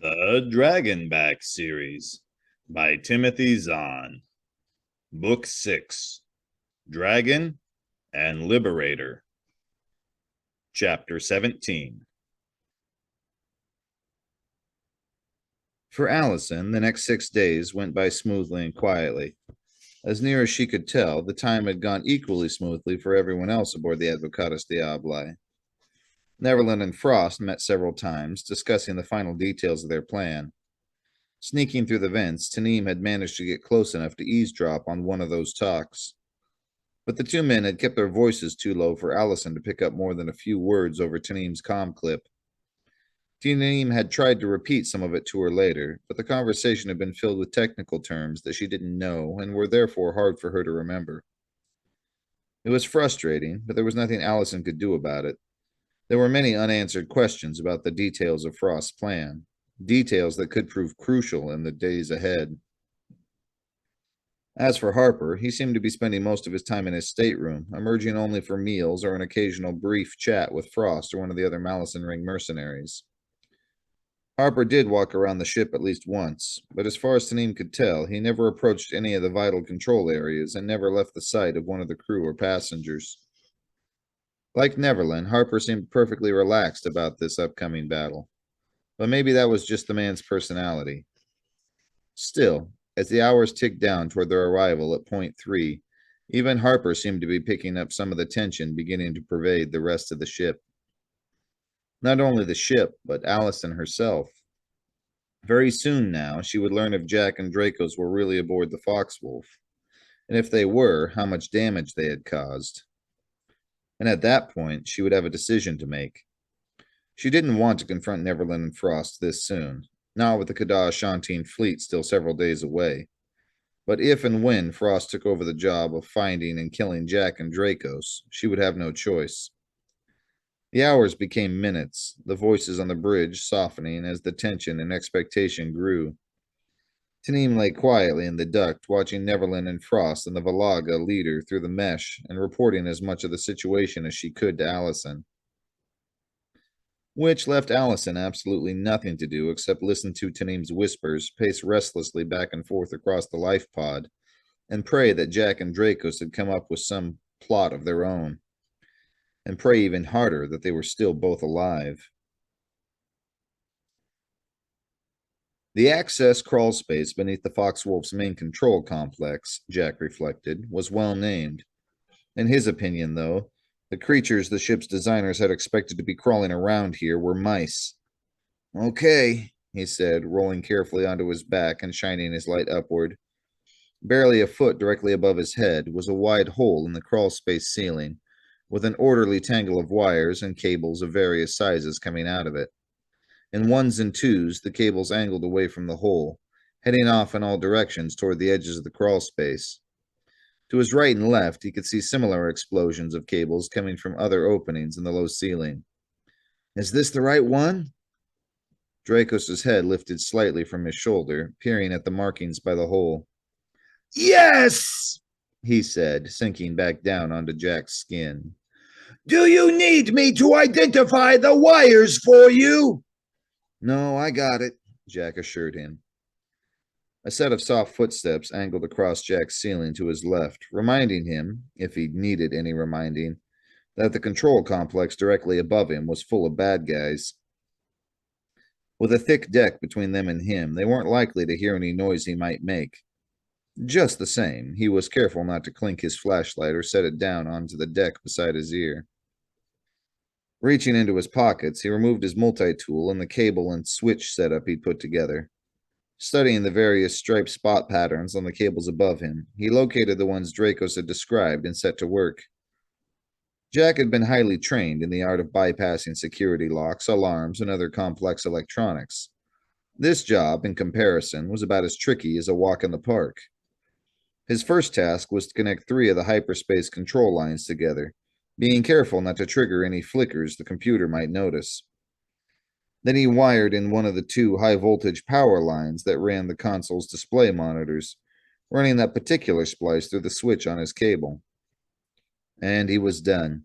The Dragonback Series by Timothy Zahn. Book 6, Dragon and Liberator. Chapter 17. For Allison, the next 6 days went by smoothly and quietly. As near as she could tell, the time had gone equally smoothly for everyone else aboard the Advocatus Diabli. Neverland and Frost met several times, discussing the final details of their plan. Sneaking through the vents, Tanim had managed to get close enough to eavesdrop on one of those talks. But the two men had kept their voices too low for Allison to pick up more than a few words over Tanim's comm clip. Tanim had tried to repeat some of it to her later, but the conversation had been filled with technical terms that she didn't know and were therefore hard for her to remember. It was frustrating, but there was nothing Allison could do about it. There were many unanswered questions about the details of Frost's plan, details that could prove crucial in the days ahead. As for Harper, he seemed to be spending most of his time in his stateroom, emerging only for meals or an occasional brief chat with Frost or one of the other Malison Ring mercenaries. Harper did walk around the ship at least once, but as far as Tanim could tell, he never approached any of the vital control areas and never left the sight of one of the crew or passengers. Like Neverland, Harper seemed perfectly relaxed about this upcoming battle, but maybe that was just the man's personality. Still, as the hours ticked down toward their arrival at Point 3, even Harper seemed to be picking up some of the tension beginning to pervade the rest of the ship. Not only the ship, but Allison herself. Very soon now, she would learn if Jack and Dracos were really aboard the Foxwolf, and if they were, how much damage they had caused. And at that point, she would have a decision to make. She didn't want to confront Neverland and Frost this soon, not with the Kadar-Shantine fleet still several days away. But if and when Frost took over the job of finding and killing Jack and Dracos, she would have no choice. The hours became minutes, the voices on the bridge softening as the tension and expectation grew. Tanim lay quietly in the duct, watching Neverland and Frost and the Valaga leader through the mesh and reporting as much of the situation as she could to Allison. Which left Allison absolutely nothing to do except listen to Tanim's whispers, pace restlessly back and forth across the life pod, and pray that Jack and Dracos had come up with some plot of their own, and pray even harder that they were still both alive. The access crawl space beneath the Foxwolf's main control complex, Jack reflected, was well named. In his opinion, though, the creatures the ship's designers had expected to be crawling around here were mice. Okay, he said, rolling carefully onto his back and shining his light upward. Barely a foot directly above his head was a wide hole in the crawl space ceiling, with an orderly tangle of wires and cables of various sizes coming out of it. In ones and twos, the cables angled away from the hole, heading off in all directions toward the edges of the crawl space. To his right and left, he could see similar explosions of cables coming from other openings in the low ceiling. Is this the right one? Dracos' head lifted slightly from his shoulder, peering at the markings by the hole. Yes, he said, sinking back down onto Jack's skin. Do you need me to identify the wires for you? No, I got it, Jack assured him. A set of soft footsteps angled across Jack's ceiling to his left, reminding him, if he needed any reminding, that the control complex directly above him was full of bad guys. With a thick deck between them and him, they weren't likely to hear any noise he might make. Just the same, he was careful not to clink his flashlight or set it down onto the deck beside his ear. Reaching into his pockets, he removed his multi-tool and the cable and switch setup he'd put together. Studying the various striped spot patterns on the cables above him, he located the ones Dracos had described and set to work. Jack had been highly trained in the art of bypassing security locks, alarms, and other complex electronics. This job, in comparison, was about as tricky as a walk in the park. His first task was to connect 3 of the hyperspace control lines together, being careful not to trigger any flickers the computer might notice. Then he wired in one of the 2 high-voltage power lines that ran the console's display monitors, running that particular splice through the switch on his cable. And he was done.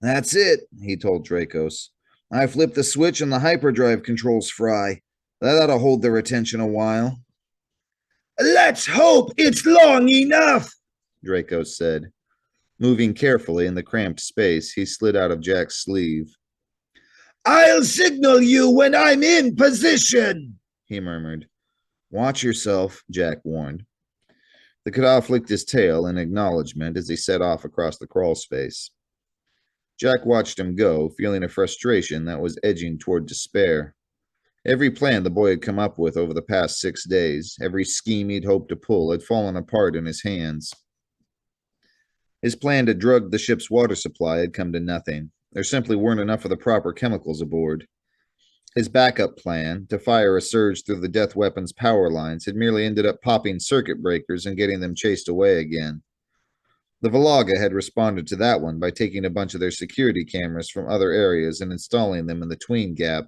That's it, he told Dracos. I flipped the switch and the hyperdrive controls fry. That ought to hold their attention a while. Let's hope it's long enough, Draco said. Moving carefully in the cramped space, he slid out of Jack's sleeve. I'll signal you when I'm in position, he murmured. Watch yourself, Jack warned. The Khadaf flicked his tail in acknowledgement as he set off across the crawl space. Jack watched him go, feeling a frustration that was edging toward despair. Every plan the boy had come up with over the past 6 days, every scheme he'd hoped to pull, had fallen apart in his hands. His plan to drug the ship's water supply had come to nothing. There simply weren't enough of the proper chemicals aboard. His backup plan, to fire a surge through the death weapon's power lines, had merely ended up popping circuit breakers and getting them chased away again. The Valaga had responded to that one by taking a bunch of their security cameras from other areas and installing them in the tween gap.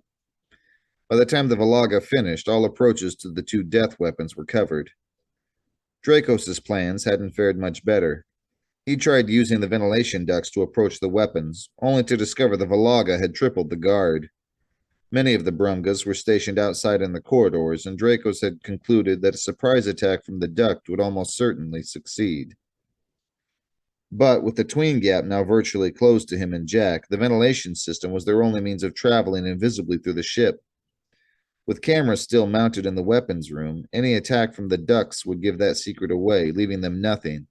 By the time the Valaga finished, all approaches to the 2 death weapons were covered. Dracos' plans hadn't fared much better. He tried using the ventilation ducts to approach the weapons, only to discover the Valaga had tripled the guard. Many of the Brumgas were stationed outside in the corridors, and Dracos had concluded that a surprise attack from the duct would almost certainly succeed. But with the tween gap now virtually closed to him and Jack, the ventilation system was their only means of traveling invisibly through the ship. With cameras still mounted in the weapons room, any attack from the ducts would give that secret away, leaving them nothing.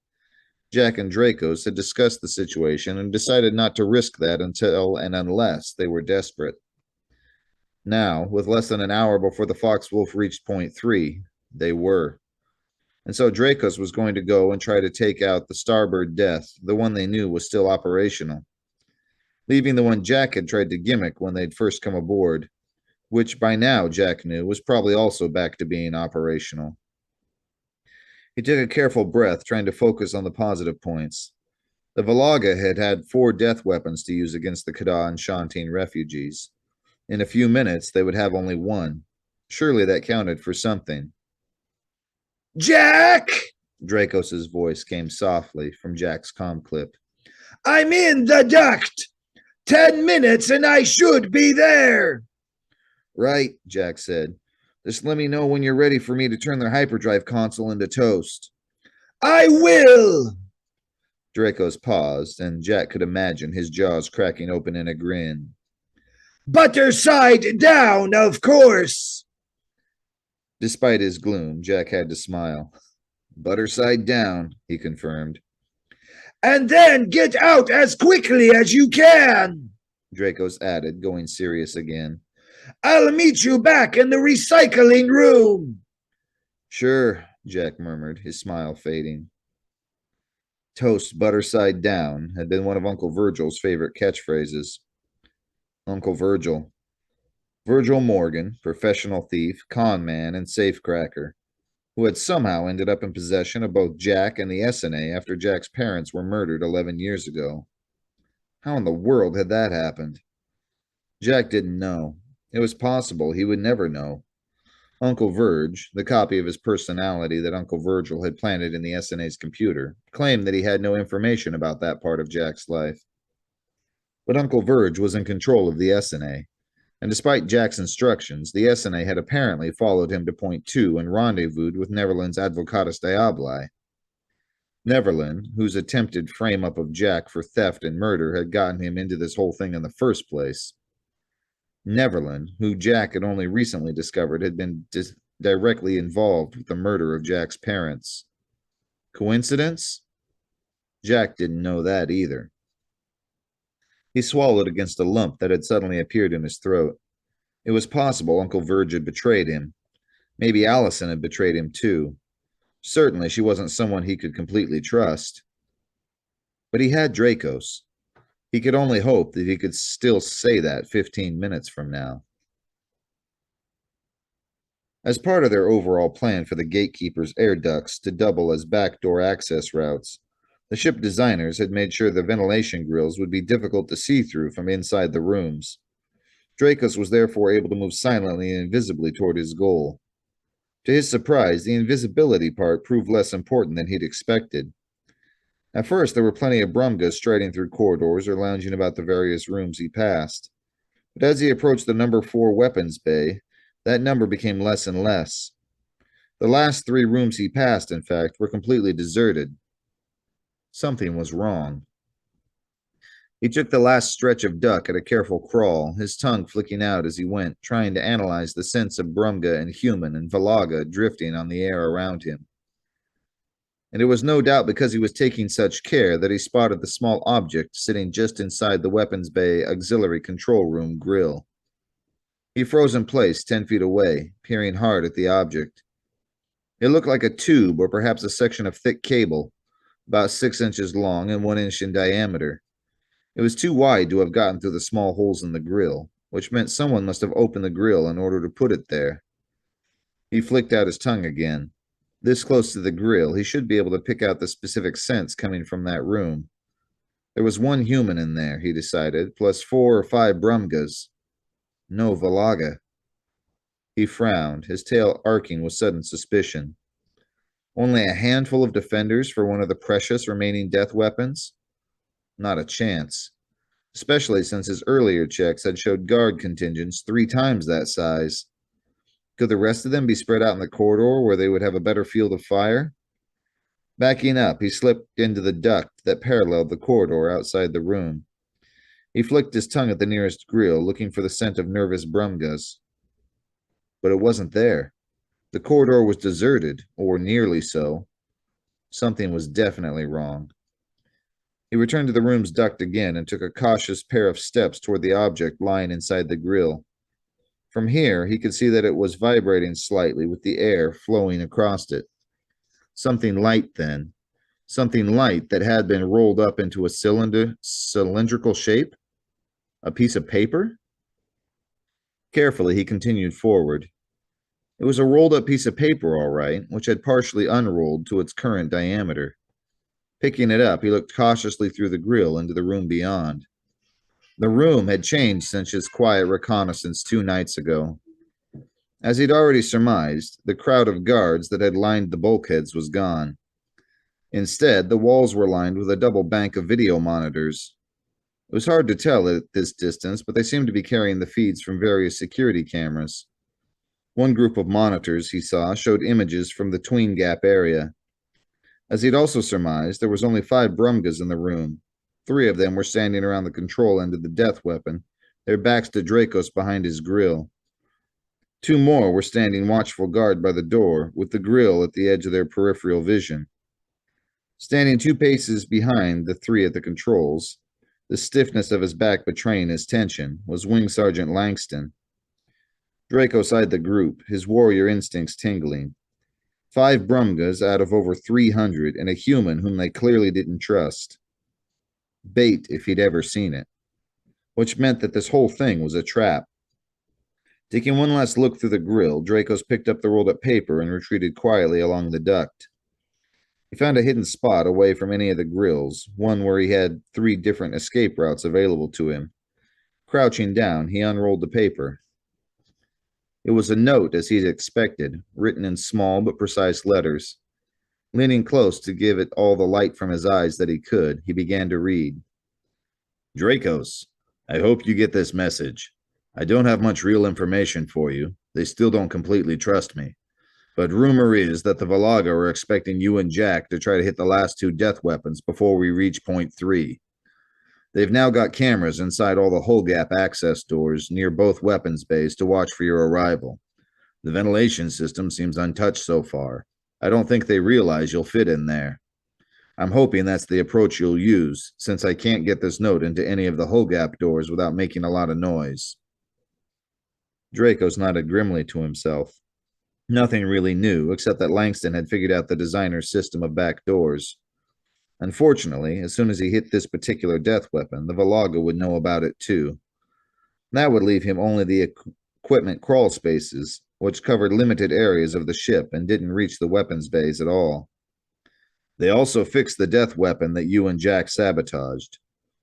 Jack and Dracos had discussed the situation and decided not to risk that until and unless they were desperate. Now, with less than an hour before the Foxwolf reached point 3, they were. And so Dracos was going to go and try to take out the Starbird Death, the one they knew was still operational, leaving the one Jack had tried to gimmick when they'd first come aboard, which by now Jack knew was probably also back to being operational. He took a careful breath, trying to focus on the positive points. The Valaga had had 4 death weapons to use against the Kada and Shantine refugees. In a few minutes, they would have only 1. Surely that counted for something. Jack! Dracos' voice came softly from Jack's comm clip. I'm in the duct! 10 minutes and I should be there! Right, Jack said. Just let me know when you're ready for me to turn their hyperdrive console into toast. I will! Dracos paused, and Jack could imagine his jaws cracking open in a grin. Butter side down, of course. Despite his gloom, Jack had to smile. Butter side down, he confirmed. And then get out as quickly as you can, Dracos added, going serious again. I'll meet you back in the recycling room. Sure, Jack murmured, his smile fading. Toast butter side down had been one of Uncle Virgil's favorite catchphrases. Uncle Virgil. Virgil Morgan, professional thief, con man, and safecracker, who had somehow ended up in possession of both Jack and the SNA after Jack's parents were murdered 11 years ago. How in the world had that happened? Jack didn't know. It was possible he would never know. Uncle Verge, the copy of his personality that Uncle Virgil had planted in the SNA's computer, claimed that he had no information about that part of Jack's life. But Uncle Verge was in control of the SNA, and despite Jack's instructions, the SNA had apparently followed him to point 2 and rendezvoused with Neverland's Advocatus Diaboli. Neverland, whose attempted frame-up of Jack for theft and murder had gotten him into this whole thing in the first place. Neverland, who Jack had only recently discovered had been directly involved with the murder of Jack's parents. Coincidence? Jack didn't know that either. He swallowed against a lump that had suddenly appeared in his throat. It was possible Uncle Verge had betrayed him. Maybe Allison had betrayed him too. Certainly she wasn't someone he could completely trust. But he had Dracos. He could only hope that he could still say that 15 minutes from now. As part of their overall plan for the gatekeeper's air ducts to double as backdoor access routes, the ship designers had made sure the ventilation grills would be difficult to see through from inside the rooms. Dracos was therefore able to move silently and invisibly toward his goal. To his surprise, the invisibility part proved less important than he'd expected. At first, there were plenty of Brumgas striding through corridors or lounging about the various rooms he passed. But as he approached the number 4 weapons bay, that number became less and less. The last 3 rooms he passed, in fact, were completely deserted. Something was wrong. He took the last stretch of duck at a careful crawl, his tongue flicking out as he went, trying to analyze the scents of Brumga and human and Valaga drifting on the air around him. And it was no doubt because he was taking such care that he spotted the small object sitting just inside the weapons bay auxiliary control room grill. He froze in place 10 feet away, peering hard at the object. It looked like a tube or perhaps a section of thick cable, about 6 inches long and 1 inch in diameter. It was too wide to have gotten through the small holes in the grill, which meant someone must have opened the grill in order to put it there. He flicked out his tongue again. This close to the grill, he should be able to pick out the specific scents coming from that room. There was 1 human in there, he decided, plus 4 or 5 Brumgas. No Valaga. He frowned, his tail arcing with sudden suspicion. Only a handful of defenders for one of the precious remaining death weapons? Not a chance, especially since his earlier checks had showed guard contingents 3 times that size. Could the rest of them be spread out in the corridor where they would have a better field of fire? Backing up, he slipped into the duct that paralleled the corridor outside the room. He flicked his tongue at the nearest grill, looking for the scent of nervous Brumgas. But it wasn't there. The corridor was deserted, or nearly so. Something was definitely wrong. He returned to the room's duct again and took a cautious pair of steps toward the object lying inside the grill. From here, he could see that it was vibrating slightly with the air flowing across it. Something light, then. Something light that had been rolled up into a cylindrical shape? A piece of paper? Carefully, he continued forward. It was a rolled-up piece of paper, all right, which had partially unrolled to its current diameter. Picking it up, he looked cautiously through the grill into the room beyond. The room had changed since his quiet reconnaissance 2 nights ago. As he'd already surmised, the crowd of guards that had lined the bulkheads was gone. Instead, the walls were lined with a double bank of video monitors. It was hard to tell at this distance, but they seemed to be carrying the feeds from various security cameras. One group of monitors, he saw, showed images from the Tween Gap area. As he'd also surmised, there was only 5 Brumgas in the room. 3 of them were standing around the control end of the death weapon, their backs to Dracos behind his grill. 2 more were standing watchful guard by the door, with the grill at the edge of their peripheral vision. Standing 2 paces behind the 3 at the controls, the stiffness of his back betraying his tension, was Wing Sergeant Langston. Dracos eyed the group, his warrior instincts tingling. 5 Brumgas out of over 300 and a human whom they clearly didn't trust. Bait if he'd ever seen it. Which meant that this whole thing was a trap. Taking one last look through the grill, Dracos picked up the rolled-up paper and retreated quietly along the duct. He found a hidden spot away from any of the grills, one where he had 3 different escape routes available to him. Crouching down, he unrolled the paper. It was a note, as he'd expected, written in small but precise letters. Leaning close to give it all the light from his eyes that he could, he began to read. Dracos, I hope you get this message. I don't have much real information for you. They still don't completely trust me. But rumor is that the Valaga are expecting you and Jack to try to hit the last 2 death weapons before we reach point 3. They've now got cameras inside all the hull gap access doors near both weapons bays to watch for your arrival. The ventilation system seems untouched so far. I don't think they realize you'll fit in there. I'm hoping that's the approach you'll use, since I can't get this note into any of the hull gap doors without making a lot of noise. Dracos nodded grimly to himself. Nothing really new, except that Langston had figured out the designer's system of back doors. Unfortunately, as soon as he hit this particular death weapon, the Valaga would know about it too. That would leave him only the equipment crawl spaces, which covered limited areas of the ship and didn't reach the weapons bays at all. They also fixed the death weapon that you and Jack sabotaged.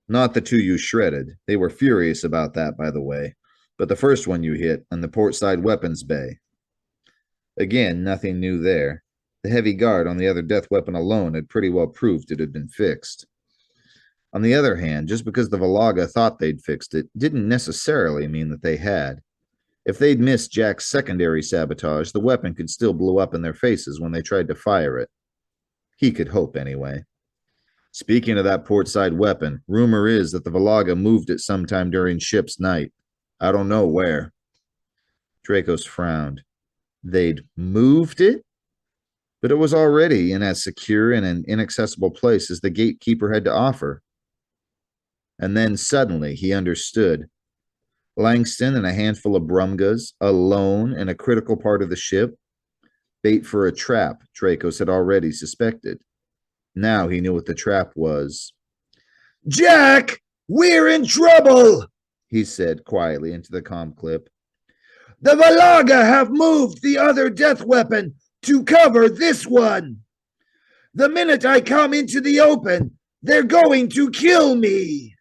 Not the 2 you shredded. They were furious about that, by the way. But the first one you hit in the portside weapons bay. Again, nothing new there. The heavy guard on the other death weapon alone had pretty well proved it had been fixed. On the other hand, just because the Valaga thought they'd fixed it didn't necessarily mean that they had. If they'd missed Jack's secondary sabotage, the weapon could still blow up in their faces when they tried to fire it. He could hope, anyway. Speaking of that portside weapon, rumor is that the Valaga moved it sometime during ship's night. I don't know where. Dracos frowned. They'd moved it? But it was already in as secure and an inaccessible place as the gatekeeper had to offer. And then suddenly he understood. Langston and a handful of Brumgas, alone in a critical part of the ship, bait for a trap Dracos had already suspected. Now he knew what the trap was. Jack, we're in trouble, he said quietly into the comm clip. The Valaga have moved the other death weapon to cover this one. The minute I come into the open, they're going to kill me.